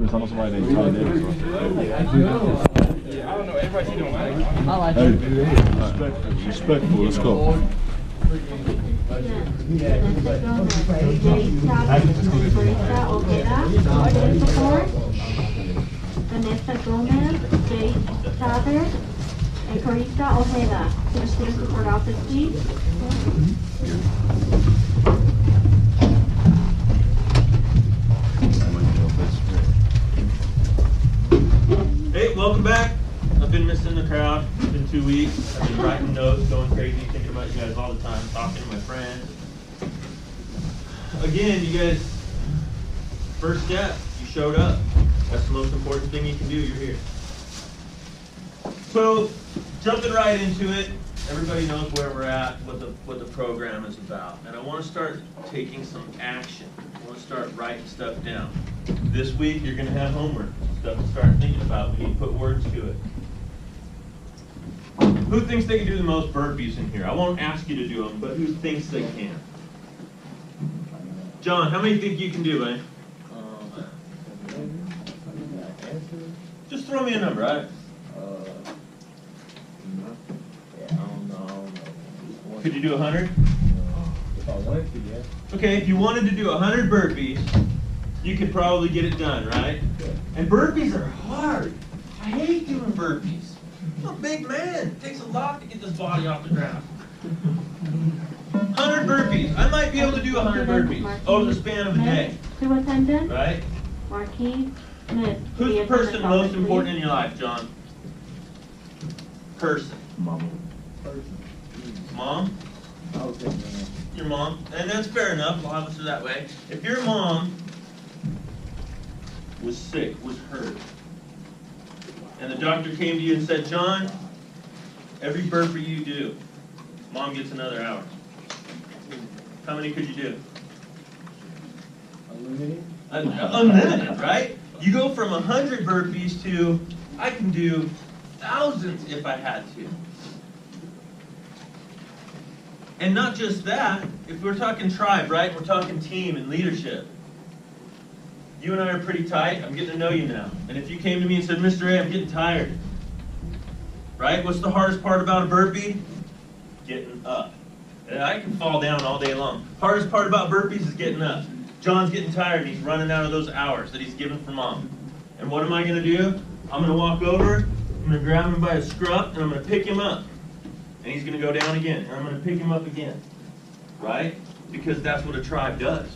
Tell us why they tied in. I don't know. Everybody's doing it. I like Hey, it. respectful. Let's go. Vanessa Gomez, Jade Chavez, and Carissa Ojeda. To the student support office, please. Hey, welcome back. I've been missing the crowd. It's been 2 weeks. I've been writing notes, going crazy, thinking about you guys all the time, talking to my friends. Again, you guys, first step, you showed up. That's the most important thing you can do. You're here. So, jumping right into it, everybody knows where we're at, what the program is about. And I want to start taking some action. I want to start writing stuff down. This week, you're going to have homework, stuff to start thinking about. We need to put words to it. Who thinks they can do the most burpees in here? I won't ask you to do them, but who thinks they can? John, how many think you can do, man? Just throw me a number, all right? Could you do 100? If I wanted to, yeah. Okay, if you wanted to do 100 burpees, you could probably get it done, right? And burpees are hard. I hate doing burpees. I'm a big man. It takes a lot to get this body off the ground. 100 burpees. I might be able to do 100 burpees over the span of a day. Superintendent. Right? Marquis Smith. Who's the person most important in your life, John? Person. Mama. Mom? Your mom. And that's fair enough. A lot of us are that way. If your mom was sick, was hurt, and the doctor came to you and said, John, every burpee you do, Mom gets another hour. How many could you do? Unlimited? Unlimited, right? You go from 100 burpees to, I can do thousands if I had to. And not just that, if we're talking tribe, right? We're talking team and leadership. You and I are pretty tight. I'm getting to know you now. And if you came to me and said, Mr. A, I'm getting tired. Right? What's the hardest part about a burpee? Getting up. And I can fall down all day long. Hardest part about burpees is getting up. John's getting tired and he's running out of those hours that he's given for Mom. And what am I going to do? I'm going to walk over, I'm going to grab him by his scruff, and I'm going to pick him up. And he's going to go down again, and I'm going to pick him up again. Right? Because that's what a tribe does.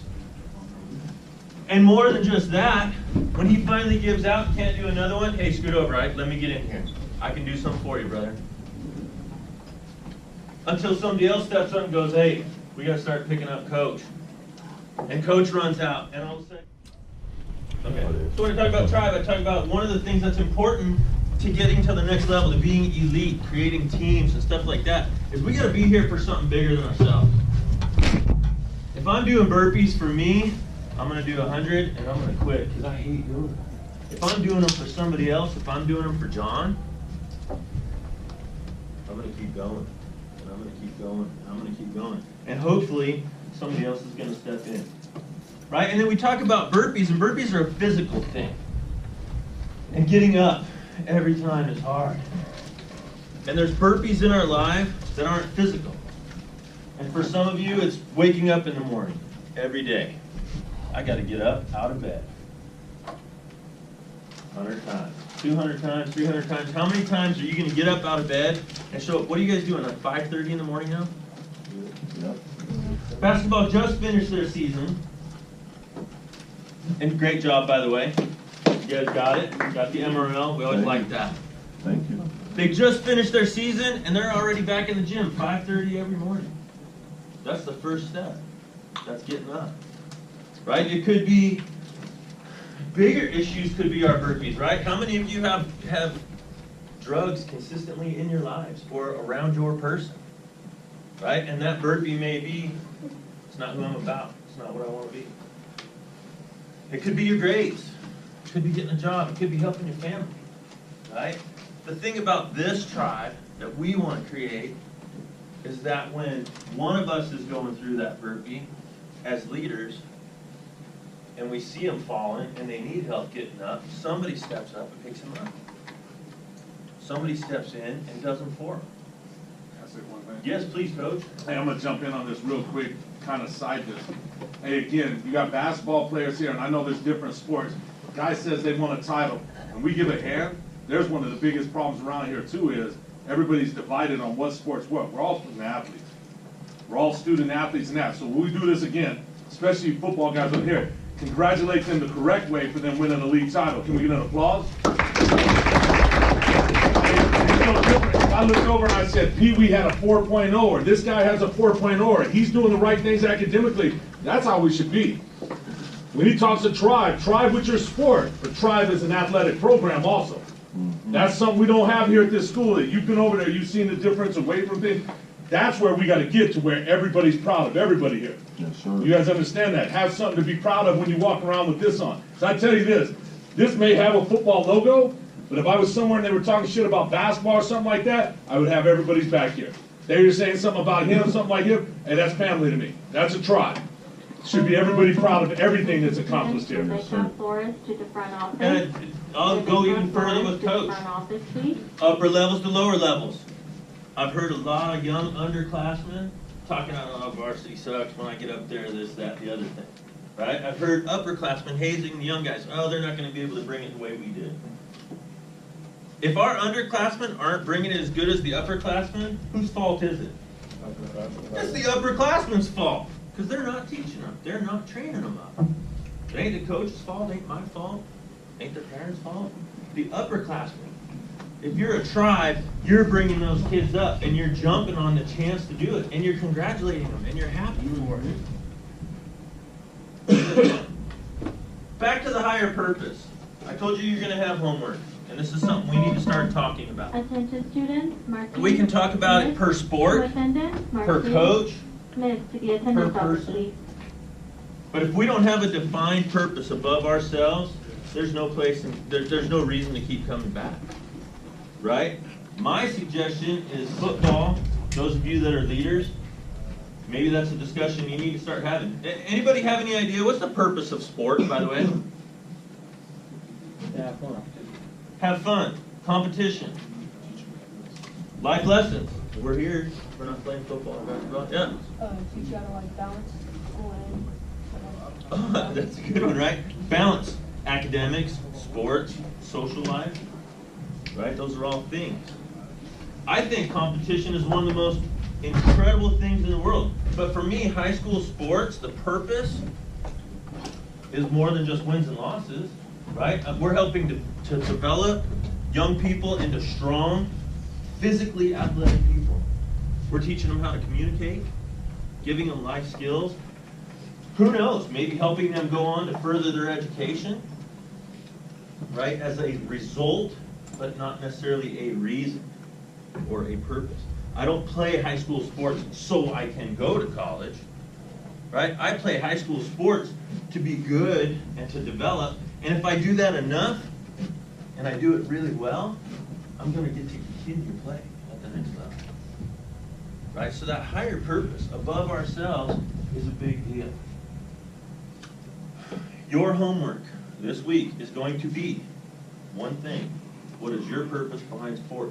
And more than just that, when he finally gives out, can't do another one, hey, scoot over, right? Let me get in here. I can do something for you, brother. Until somebody else steps up and goes, hey, we got to start picking up Coach. And Coach runs out, and all of a sudden... Okay, so when I talk about tribe, I talk about one of the things that's important to getting to the next level, to being elite, creating teams and stuff like that, is we got to be here for something bigger than ourselves. If I'm doing burpees for me, I'm going to do 100 and I'm going to quit because I hate doing them. If I'm doing them for somebody else, if I'm doing them for John, I'm going to keep going. And I'm going to keep going. And I'm going to keep going. And hopefully, somebody else is going to step in. Right? And then we talk about burpees, and burpees are a physical thing. And getting up every time is hard. And there's burpees in our life that aren't physical. And for some of you, it's waking up in the morning every day. I got to get up out of bed. 100 times, 200 times, 300 times. How many times are you going to get up out of bed and show up? What are you guys doing, like 5:30 in the morning now? Yep. Basketball just finished their season. And great job, by the way. You guys got it. Got the MRL. We always like that. Thank you. They just finished their season, and they're already back in the gym, 5:30 every morning. That's the first step. That's getting up. Right? It could be, bigger issues could be our burpees, right? How many of you have drugs consistently in your lives or around your person? Right? And that burpee may be, it's not who I'm about. It's not what I want to be. It could be your grades. It could be getting a job. It could be helping your family. Right? The thing about this tribe that we want to create is that when one of us is going through that burpee, as leaders, and we see them falling and they need help getting up, somebody steps up and picks them up. Somebody steps in and does them for them. Can I say one thing? Yes, please, Coach. Hey, I'm gonna jump in on this real quick, kind of side this. Hey, again, you got basketball players here, and I know there's different sports. Guy says they want a title, and we give a hand. There's one of the biggest problems around here too is everybody's divided on what sports what. We're all student athletes. We're all student athletes and that. So when we do this again, especially football guys up here, congratulate them the correct way for them winning a league title. Can we get an applause? It's no different. If I looked over and I said, Pee Wee had a 4.0, or this guy has a 4.0, or he's doing the right things academically, that's how we should be. When he talks to tribe with your sport, but tribe is an athletic program also. That's something we don't have here at this school. You've been over there, you've seen the difference away from things. That's where we got to get to where everybody's proud of everybody here. Yes, sir. You guys understand that? Have something to be proud of when you walk around with this on. So I tell you this may have a football logo, but if I was somewhere and they were talking shit about basketball or something like that, I would have everybody's back here. They were saying something about him, something like him, hey, that's family to me. That's a tribe. Should be everybody proud of everything that's accomplished here. They come forward to the front office. And I'll go even further with To the Coach. front office, please. Upper levels to lower levels. I've heard a lot of young underclassmen talking about, oh, varsity sucks when I get up there, this, that, the other thing. Right? I've heard upperclassmen hazing the young guys. Oh, they're not going to be able to bring it the way we did. If our underclassmen aren't bringing it as good as the upperclassmen, whose fault is it? It's the upperclassmen's fault. Because they're not teaching them. They're not training them up. It ain't the coach's fault, ain't my fault, ain't their parents' fault. The upperclassmen. If you're a tribe, you're bringing those kids up and you're jumping on the chance to do it and you're congratulating them and you're happy for it. Back to the higher purpose. I told you you're going to have homework, and this is something we need to start talking about. Attention students, Marquis. We can talk about it per sport, Attendance, per Marquis. coach, Miss, to the attendance per office, person. please. but if we don't have a defined purpose above ourselves, there's no place, there's no reason to keep coming back. Right? My suggestion is football. Those of you that are leaders, maybe that's a discussion you need to start having. Anybody have any idea what's the purpose of sport, by the way? Have fun. Have fun. Competition. Life lessons. We're here. We're not playing football or basketball. Yeah. Teach you how to like balance and Oh, that's a good one, right? Balance. Academics, sports, social life. Right? Those are all things. I think competition is one of the most incredible things in the world. But for me, high school sports, the purpose is more than just wins and losses. Right? We're helping to develop young people into strong, physically athletic people. We're teaching them how to communicate, giving them life skills. Who knows? Maybe helping them go on to further their education, right? As a result, but not necessarily a reason or a purpose. I don't play high school sports so I can go to college, right? I play high school sports to be good and to develop. And if I do that enough, and I do it really well, I'm going to get to continue to play at the next level. Right? So that higher purpose above ourselves is a big deal. Your homework this week is going to be one thing. What is your purpose behind sport?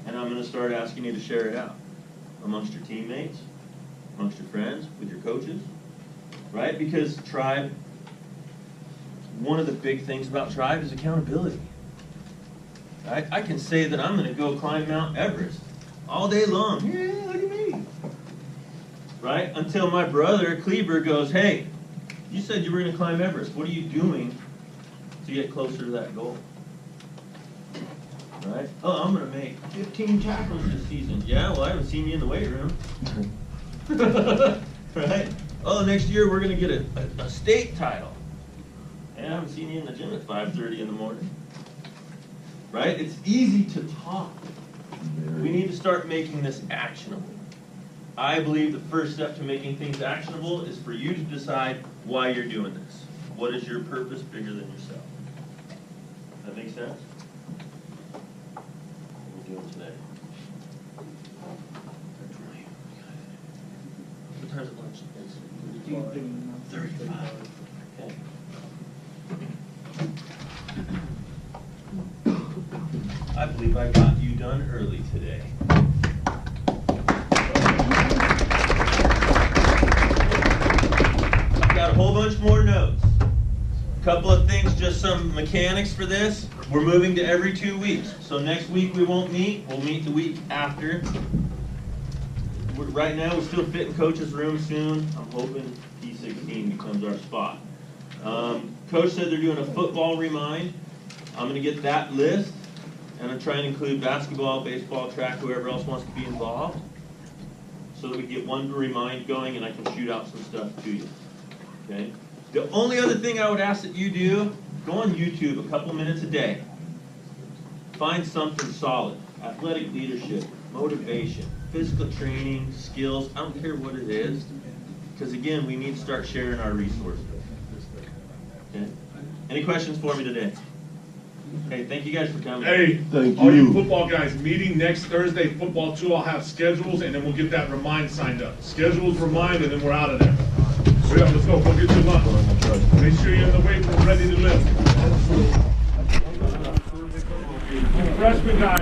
And I'm going to start asking you to share it out amongst your teammates, amongst your friends, with your coaches. Right? Because tribe, one of the big things about tribe is accountability. Right? I can say that I'm going to go climb Mount Everest all day long. Yeah, look at me. Right? Until my brother, Kleber, goes, hey, you said you were going to climb Everest. What are you doing to get closer to that goal? Right? Oh, I'm going to make 15 tackles this season. Yeah, well, I haven't seen you in the weight room. Right? Oh, next year we're going to get a state title. And I haven't seen you in the gym at 5:30 in the morning. Right? It's easy to talk. We need to start making this actionable. I believe the first step to making things actionable is for you to decide why you're doing this. What is your purpose bigger than yourself? Does that make sense? What are we doing today? What time's it lunch? 35. I believe I got you done early today. I've got a whole bunch more notes. Couple of things, just some mechanics for this. We're moving to every 2 weeks. So next week we won't meet. We'll meet the week after. Right now we're still fitting coach's room soon. I'm hoping P16 becomes our spot. Coach said they're doing a football remind. I'm going to get that list, and I'm trying to include basketball, baseball, track, whoever else wants to be involved, so that we get one remind going and I can shoot out some stuff to you. Okay? The only other thing I would ask that you do, go on YouTube a couple minutes a day. Find something solid. Athletic leadership, motivation, physical training, skills, I don't care what it is. Because again, we need to start sharing our resources. Okay? Any questions for me today? Hey, thank you guys for coming. Hey, Thank all you you. football guys, meeting next Thursday, football 2, I'll have schedules, and then we'll get that remind signed up. Schedules, remind, and then we're out of there. Hurry up, let's go get your lunch. Make sure you're in the weight room ready to lift. Freshman guys.